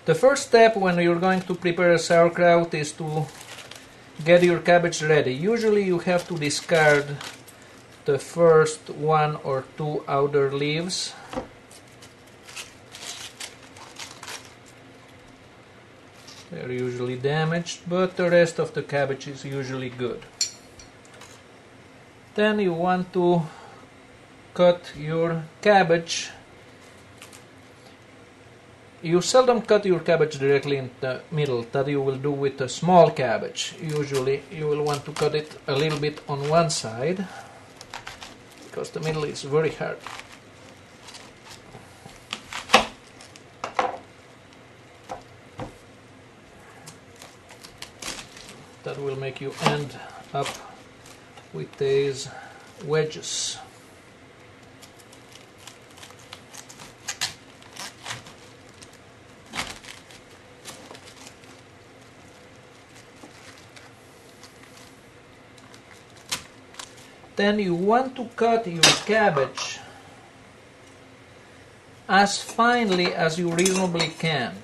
The first step when you're going to prepare a sauerkraut is to get your cabbage ready. Usually you have to discard the first 1 or 2 outer leaves. They're usually damaged, but the rest of the cabbage is usually good. Then you want to cut your cabbage. You seldom cut your cabbage directly in the middle, that you will do with a small cabbage. Usually you will want to cut it a little bit on one side, because the middle is very hard. That will make you end up with these wedges. Then you want to cut your cabbage as finely as you reasonably can.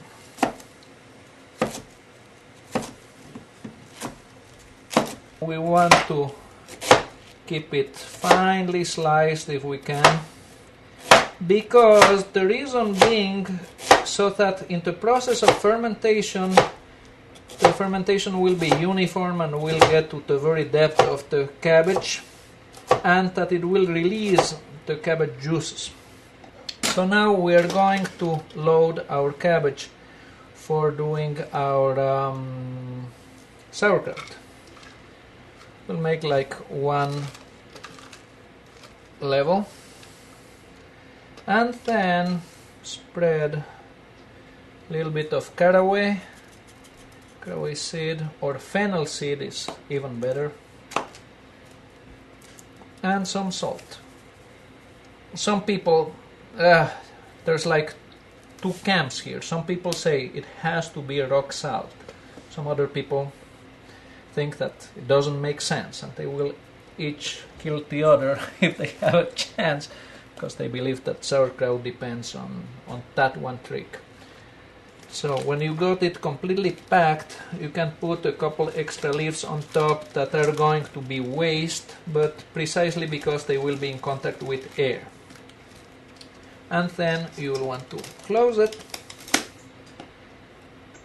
We want to keep it finely sliced if we can, because the reason being so that in the process of fermentation, the fermentation will be uniform and will get to the very depth of the cabbage, and that it will release the cabbage juices. So now we are going to load our cabbage for doing our sauerkraut. We'll make like one level and then spread a little bit of caraway seed, or fennel seed is even better, and some salt. Some people, there's like 2 camps here. Some people say it has to be rock salt. Some other people think that it doesn't make sense, and they will each kill the other if they have a chance, because they believe that sauerkraut depends on that one trick. So when you got it completely packed, you can put a couple extra leaves on top that are going to be waste, but precisely because they will be in contact with air. And then you will want to close it.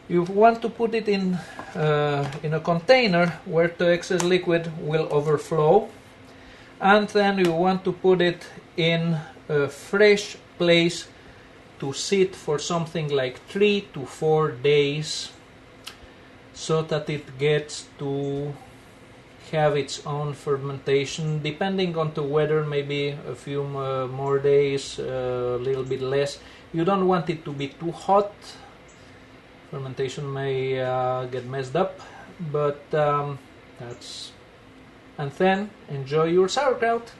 You want to put it in a container where the excess liquid will overflow, and then you want to put it in a fresh place to sit for something like 3 to 4 days, so that it gets to have its own fermentation. Depending on the weather, maybe a few more days, a little bit less. You don't want it to be too hot. Fermentation may get messed up, but that's... And then enjoy your sauerkraut.